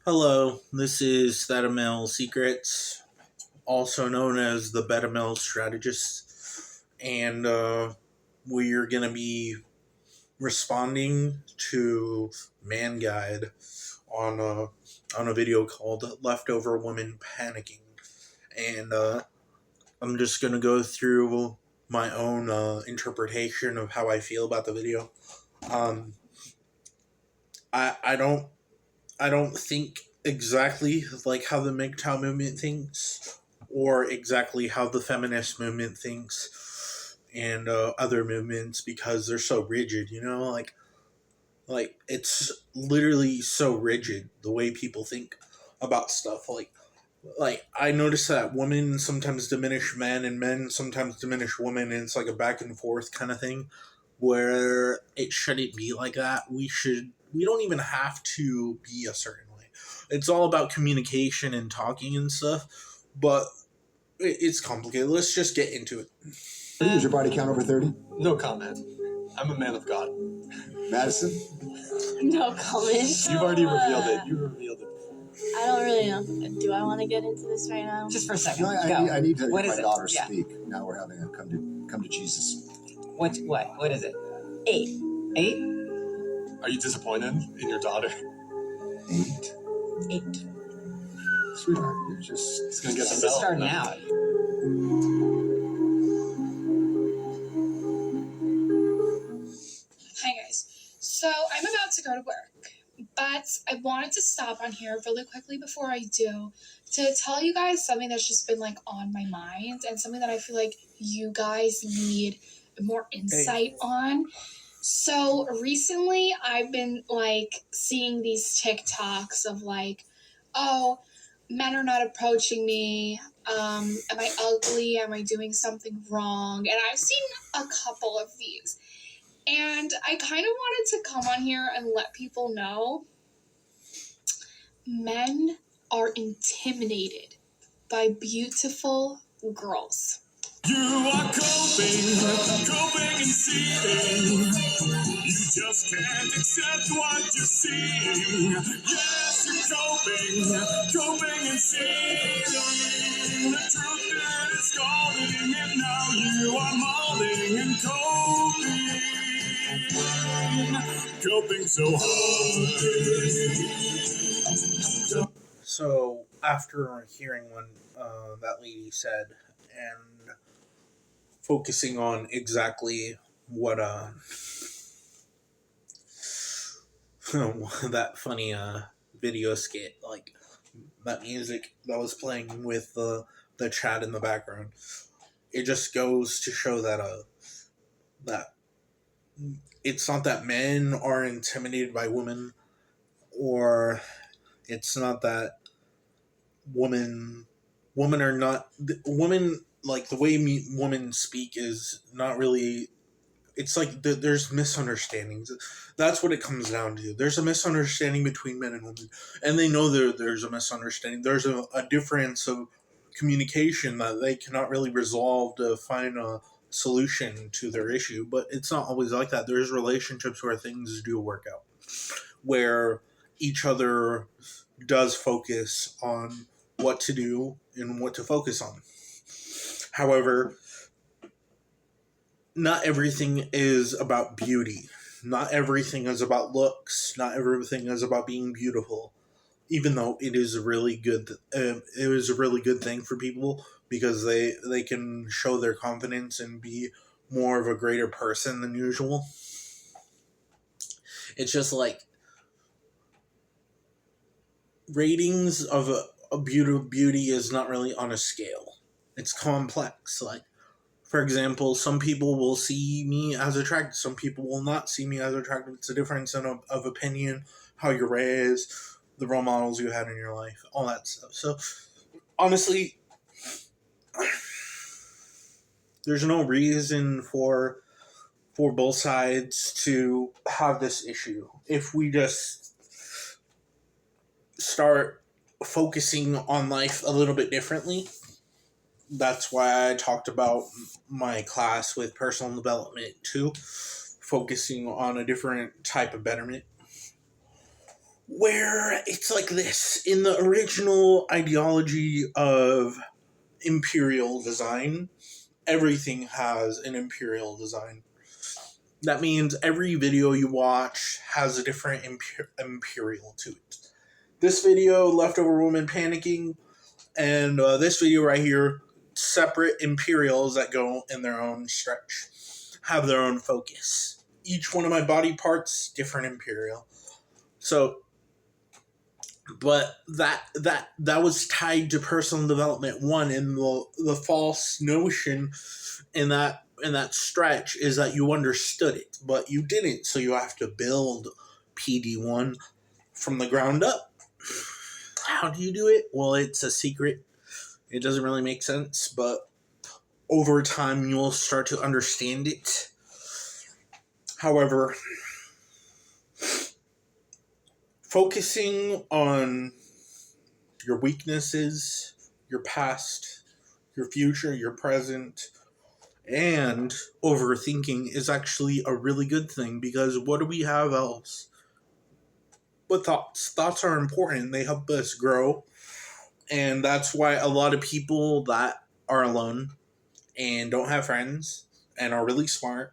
Hello, this is Thadamel Secrets, also known as the Betamel Strategist, and we're going to be responding to Man Guide on a video called Leftover Women Panicking. And I'm just going to go through my own interpretation of how I feel about the video. Um, I don't think exactly like how the MGTOW movement thinks, or exactly how the feminist movement thinks, and other movements, because they're so rigid. Like it's literally so rigid the way people think about stuff. Like I notice that women sometimes diminish men, and men sometimes diminish women, and it's like a back and forth kind of thing, where it shouldn't be like that. We don't even have to be a certain way. It's all about communication and talking and stuff, but it's complicated. Let's just get into it. Is your body count over 30? No comment. I'm a man of God. Madison? No comment. You've already revealed it. You revealed it. I don't really know. Do I want to get into this right now? Just for a second. No, Go. I need to What hear is my it? daughter Yeah. speak. Now we're having a come to Jesus. What is it? 8. 8? Are you disappointed in your daughter? 8? 8. Sweetheart, you're just... It's gonna get Just developed starting now. out. Hi guys. So I'm about to go to work, but I wanted to stop on here really quickly before I do to tell you guys something that's just been like on my mind and something that I feel like you guys need more insight on. So recently I've been like seeing these TikToks of like, oh, men are not approaching me. Am I ugly? Am I doing something wrong? And I've seen a couple of these. And I kind of wanted to come on here and let people know men are intimidated by beautiful girls. You are coping and seething. You just can't accept what you're seeing. Yes, you're coping and seething. The truth that is calling, and now you are molding and coping so hard. So after hearing what that lady said, and focusing on exactly what that funny video skit, like that music that was playing with the chat in the background, it just goes to show that that it's not that men are intimidated by women, or it's not that women are not women, like the way women speak is not really. It's like there's misunderstandings. That's what it comes down to. There's a misunderstanding between men and women, and they know there's a misunderstanding. There's a difference of communication that they cannot really resolve to find a solution to their issue. But it's not always like that. There's relationships where things do work out, where each other does focus on what to do and what to focus on. However, not everything is about beauty. Not everything is about looks. Not everything is about being beautiful. Even though it is a really good, thing for people, because they can show their confidence and be more of a greater person than usual. It's just like ratings of a beauty is not really on a scale. It's complex. Like, for example, some people will see me as attractive. Some people will not see me as attractive. It's a difference of opinion, how you're raised, the role models you had in your life, all that stuff. So, honestly, there's no reason for both sides to have this issue. If we just start focusing on life a little bit differently, that's why I talked about my class with personal development too, focusing on a different type of betterment, where it's like this. In the original ideology of imperial design, everything has an imperial design. That means every video you watch has a different imperial to it. This video, leftover woman panicking, and this video right here, separate imperials that go in their own stretch, have their own focus. Each one of my body parts, different imperial. So, but that was tied to personal development. One, and the false notion in that stretch is that you understood it, but you didn't. So you have to build PD1 from the ground up. How do you do it? Well, it's a secret. It doesn't really make sense, but over time you'll start to understand it. However, focusing on your weaknesses, your past, your future, your present, and overthinking is actually a really good thing, because what do we have else? But thoughts. Thoughts are important. They help us grow. And that's why a lot of people that are alone and don't have friends and are really smart,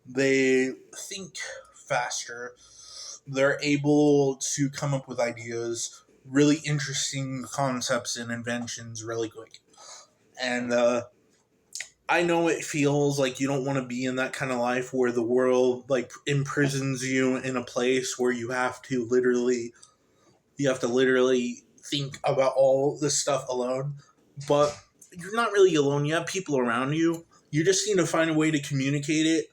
they think faster. They're able to come up with ideas, really interesting concepts and inventions really quick. And I know it feels like you don't want to be in that kind of life where the world like imprisons you in a place where you have to literally think about all this stuff alone. But you're not really alone. You have people around you. You just need to find a way to communicate it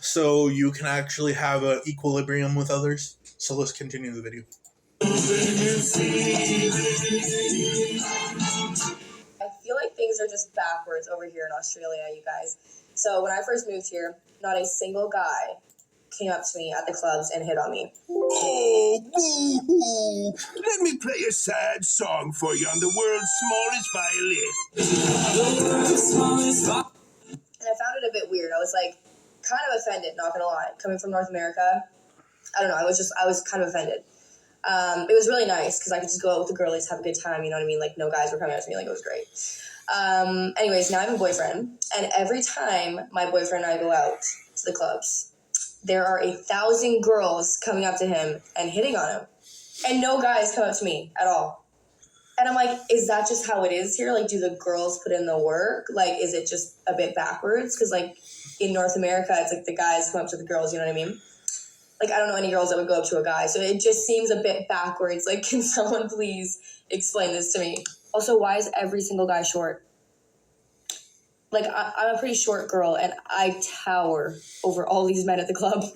so you can actually have an equilibrium with others. So let's continue the video. I feel like things are just backwards over here in Australia, you guys. So when I first moved here, not a single guy came up to me at the clubs and hit on me. Oh, boo-hoo. Let me play a sad song for you on the world's smallest violin. And I found it a bit weird. I was like, kind of offended, not gonna lie. Coming from North America, I don't know, I was kind of offended. It was really nice because I could just go out with the girlies, have a good time, you know what I mean? Like, no guys were coming up to me, like, it was great. Anyways, now I have a boyfriend, and every time my boyfriend and I go out to the clubs, there are 1,000 girls coming up to him and hitting on him, and no guys come up to me at all. And I'm like, is that just how it is here? Like, do the girls put in the work? Like, is it just a bit backwards? Because, like, in North America, it's like the guys come up to the girls, you know what I mean? Like, I don't know any girls that would go up to a guy, so it just seems a bit backwards. Like, can someone please explain this to me? Also, why is every single guy short? Like, I'm a pretty short girl, and I tower over all these men at the club.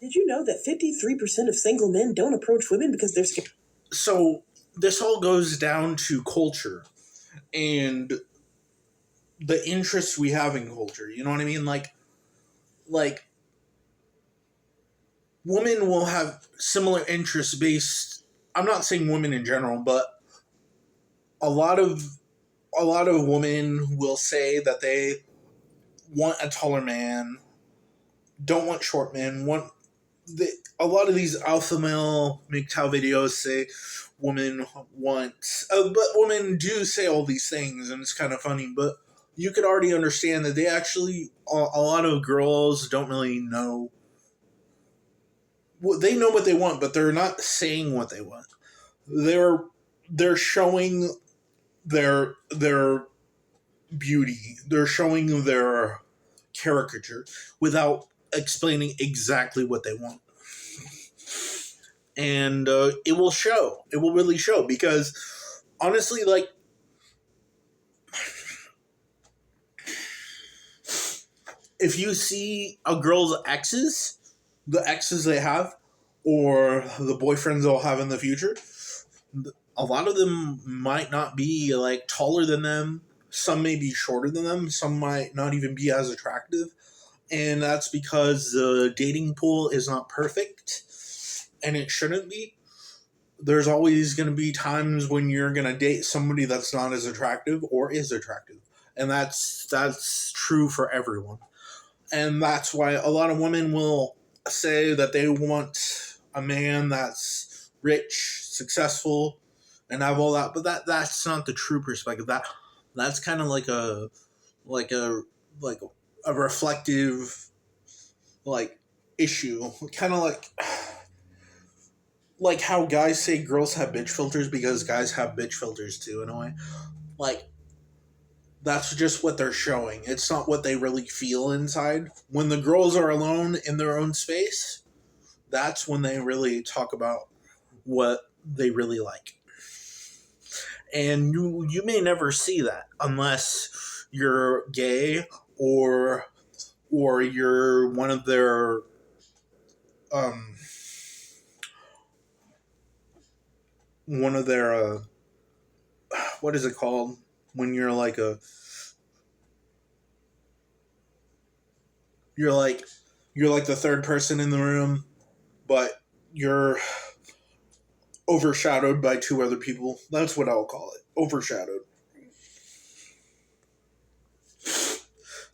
Did you know that 53% of single men don't approach women because they're scared? So this all goes down to culture and the interests we have in culture. You know what I mean? Like women will have similar interests based. I'm not saying women in general, but a lot of women will say that they want a taller man, don't want short men, a lot of these alpha male MGTOW videos say women want, but women do say all these things, and it's kind of funny, but you could already understand that they actually, a lot of girls don't really know. Well, they know what they want, but they're not saying what they want. They're showing their beauty. They're showing their caricature without explaining exactly what they want. And it will show. It will really show, because honestly, like, if you see a girl's exes, the exes they have, or the boyfriends they'll have in the future, a lot of them might not be like taller than them. Some may be shorter than them. Some might not even be as attractive. And that's because the dating pool is not perfect, and it shouldn't be. There's always going to be times when you're going to date somebody that's not as attractive or is attractive. And that's true for everyone. And that's why a lot of women will say that they want a man that's rich, successful, and have all that. But that's not the true perspective. That's kind of like a reflective issue, kind of like how guys say girls have bitch filters because guys have bitch filters too, in a way. Like, that's just what they're showing. It's not what they really feel inside. When the girls are alone in their own space, that's when they really talk about what they really like. And you may never see that unless you're gay or you're one of their what is it called when you're like the third person in the room, but you're overshadowed by two other people. That's what I'll call it. Overshadowed.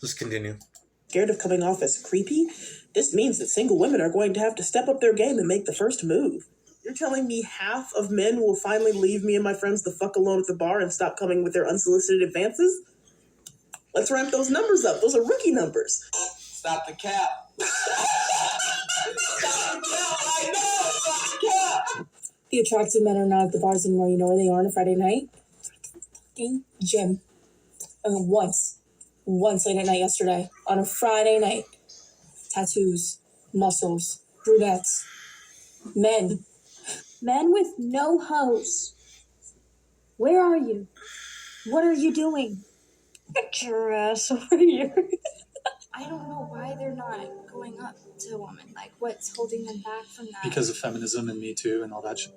Let's continue. Scared of coming off as creepy? This means that single women are going to have to step up their game and make the first move. You're telling me half of men will finally leave me and my friends the fuck alone at the bar and stop coming with their unsolicited advances? Let's ramp those numbers up. Those are rookie numbers. Stop the cap. Stop the cap. I know. Stop the cap. The attractive men are not at the bars anymore. You know where they are on a Friday night? Fucking gym. Once late at night yesterday. On a Friday night. Tattoos. Muscles. Brunettes. Men. Men with no hose. Where are you? What are you doing? Get your ass over here. I don't know why they're not going up to women. Like, what's holding them back from that? Because of feminism and Me Too and all that shit.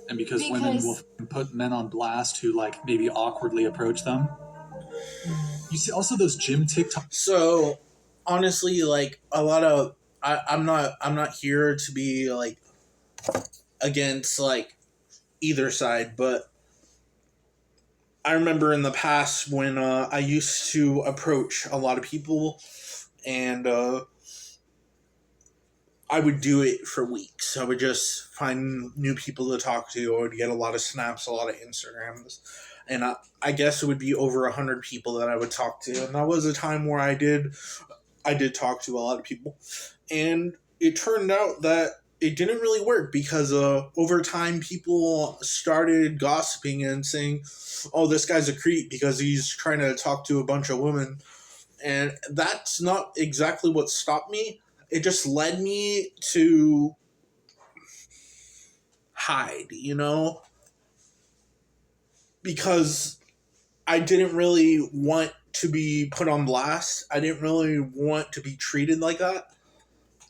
And because women will put men on blast who, like, maybe awkwardly approach them. You see also those gym TikToks. So, honestly, like, a lot of... I'm not here to be, like, against, like, either side, but I remember in the past when I used to approach a lot of people, and I would do it for weeks. I would just find new people to talk to. I would get a lot of snaps, a lot of Instagrams, and I guess it would be over 100 people that I would talk to. And that was a time where I did talk to a lot of people, and it turned out that it didn't really work because over time people started gossiping and saying, oh, this guy's a creep because he's trying to talk to a bunch of women. And that's not exactly what stopped me. It just led me to hide, you know? Because I didn't really want to be put on blast. I didn't really want to be treated like that.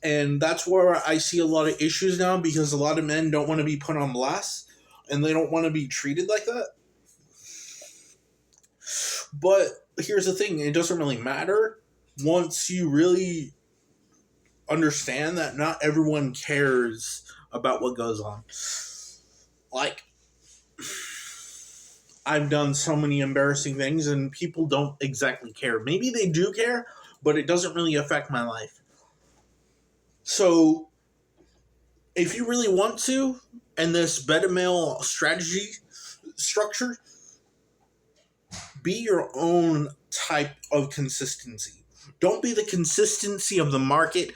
And that's where I see a lot of issues now, because a lot of men don't want to be put on blast and they don't want to be treated like that. But here's the thing, it doesn't really matter once you really understand that not everyone cares about what goes on. Like, I've done so many embarrassing things and people don't exactly care. Maybe they do care, but it doesn't really affect my life. So, if you really want to, and this beta male strategy structure, be your own type of consistency. Don't be the consistency of the market.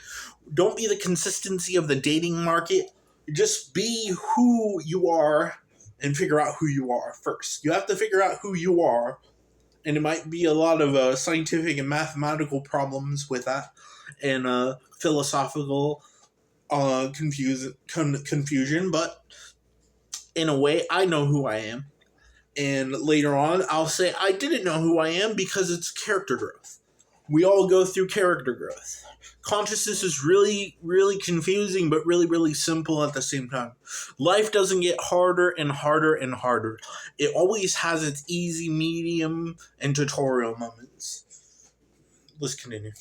Don't be the consistency of the dating market. Just be who you are and figure out who you are first. You have to figure out who you are, and it might be a lot of scientific and mathematical problems with that, and philosophical confusion, but in a way, I know who I am. And later on, I'll say I didn't know who I am because it's character growth. We all go through character growth. Consciousness is really, really confusing, but really, really simple at the same time. Life doesn't get harder and harder and harder. It always has its easy, medium, and tutorial moments. Let's continue.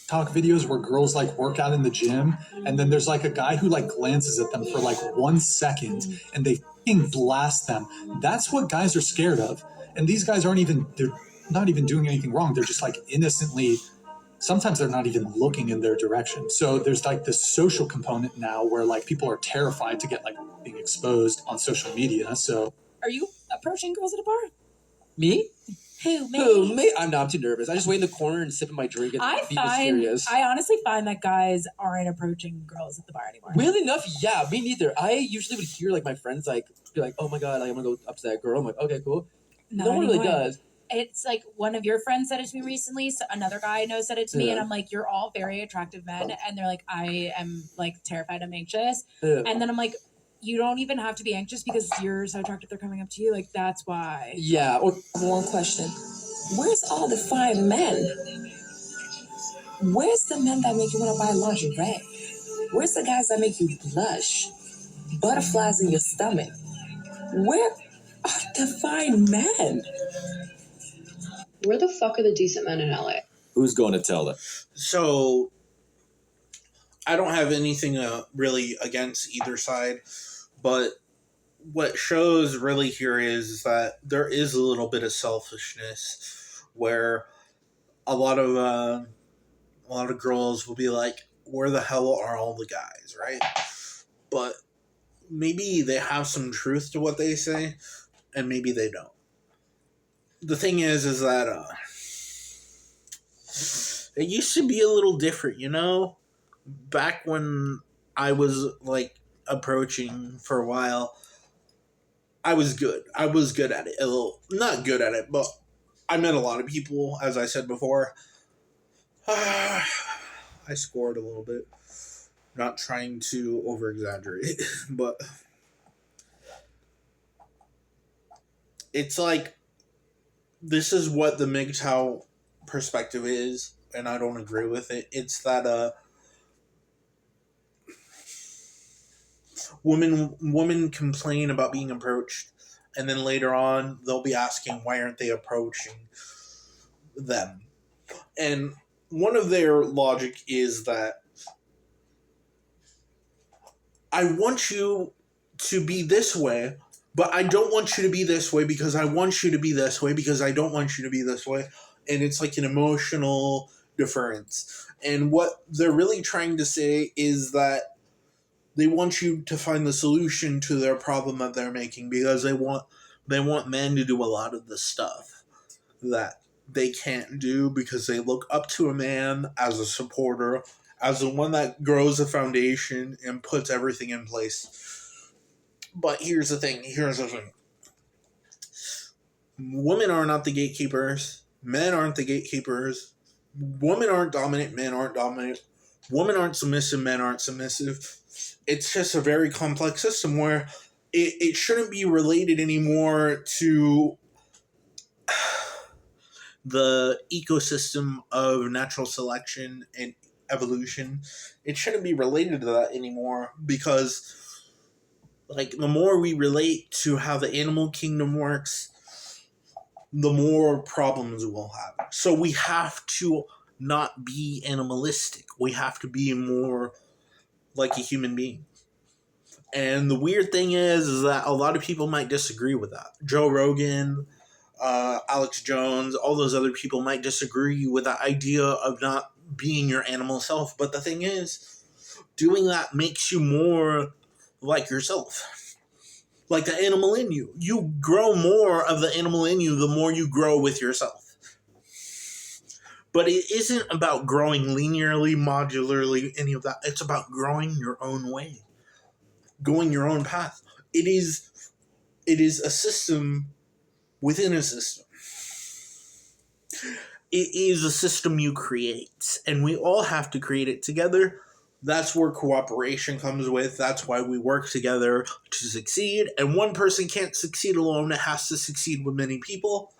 TikTok videos where girls like work out in the gym, and then there's like a guy who like glances at them for like 1 second and they fucking blast them. That's what guys are scared of. And these guys they're not even doing anything wrong. They're just like innocently sometimes they're not even looking in their direction. So there's like this social component now where like people are terrified to get like being exposed on social media. So Are you approaching girls at a bar? Me? Who, me? Who? Me? I'm not. I'm too nervous. I just wait in the corner and sip my drink and be mysterious. I honestly find that guys aren't approaching girls at the bar anymore. Weirdly enough, yeah, me neither. I usually would hear like my friends like be like, "Oh my god, like, I'm gonna go up to that girl." I'm like, "Okay, cool." No one really does. It's like one of your friends said it to me recently. So another guy I know said it to me, and I'm like, "You're all very attractive men," and they're like, "I am like terrified. I'm anxious," and then I'm like, "You don't even have to be anxious because you're so attractive. They're coming up to you. Like that's why." Yeah. Or one question: where's all the fine men? Where's the men that make you want to buy lingerie? Where's the guys that make you blush? Butterflies in your stomach? Where are the fine men? Where the fuck are the decent men in LA? Who's going to tell them? So, I don't have anything really against either side, but what shows really here is that there is a little bit of selfishness where a lot of girls will be like, where the hell are all the guys, right? But maybe they have some truth to what they say, and maybe they don't. The thing is that it used to be a little different, you know? Back when I was, like, approaching for a while, I was good. I was good at it. Not good at it, but I met a lot of people, as I said before. I scored a little bit. Not trying to over-exaggerate, but it's like, this is what the MGTOW perspective is, and I don't agree with it. It's that women complain about being approached, and then later on they'll be asking why aren't they approaching them. And one of their logic is that I want you to be this way, but I don't want you to be this way because I want you to be this way because I don't want you to be this way. And it's like an emotional difference. And what they're really trying to say is that they want you to find the solution to their problem that they're making because they want men to do a lot of the stuff that they can't do because they look up to a man as a supporter, as the one that grows a foundation and puts everything in place. But here's the thing. Women are not the gatekeepers. Men aren't the gatekeepers. Women aren't dominant. Men aren't dominant. Women aren't submissive. Men aren't submissive. It's just a very complex system where it shouldn't be related anymore to the ecosystem of natural selection and evolution. It shouldn't be related to that anymore because, like, the more we relate to how the animal kingdom works, the more problems we'll have. So we have to not be animalistic. We have to be more like a human being. And the weird thing is that a lot of people might disagree with that. Joe Rogan, Alex Jones, all those other people might disagree with the idea of not being your animal self. But the thing is, doing that makes you more like yourself. Like the animal in you. You grow more of the animal in you the more you grow with yourself. But it isn't about growing linearly, modularly, any of that. It's about growing your own way. Going your own path. It is a system within a system. It is a system you create. And we all have to create it together. That's where cooperation comes with. That's why we work together to succeed. And one person can't succeed alone. It has to succeed with many people.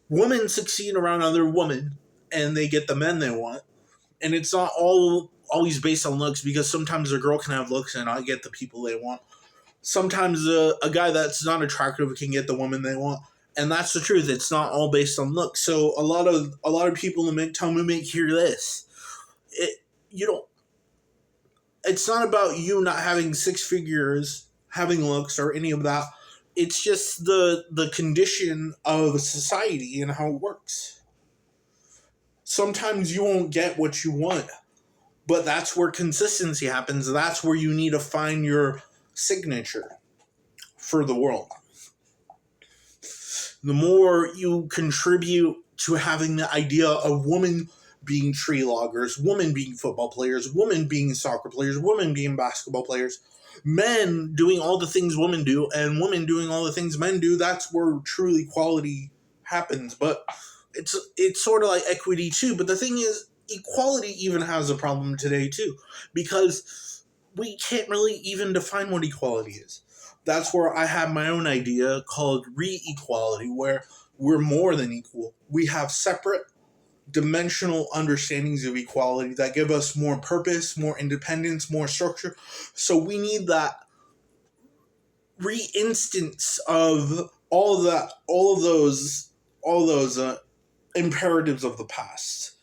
Women succeed around other women. And they get the men they want. And it's not always based on looks, because sometimes a girl can have looks and not get the people they want. Sometimes a guy that's not attractive can get the woman they want. And that's the truth. It's not all based on looks. So a lot of people in the MGTOW movement hear this. It's not about you not having six figures, having looks, or any of that. It's just the condition of society and how it works. Sometimes you won't get what you want, but that's where consistency happens. That's where you need to find your signature for the world. The more you contribute to having the idea of women being tree loggers, women being football players, women being soccer players, women being basketball players, men doing all the things women do, and women doing all the things men do, that's where truly equality happens. But it's sort of like equity too. But the thing is, equality even has a problem today too, because we can't really even define what equality is. That's where I have my own idea called re-equality, where we're more than equal. We have separate dimensional understandings of equality that give us more purpose, more independence, more structure. So we need that re-instance of all of those imperatives of the past,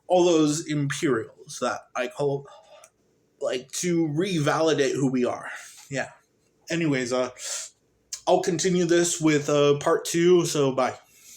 all those imperials that I call, like, to revalidate who we are. Yeah. Anyways, I'll continue this with part 2, so bye.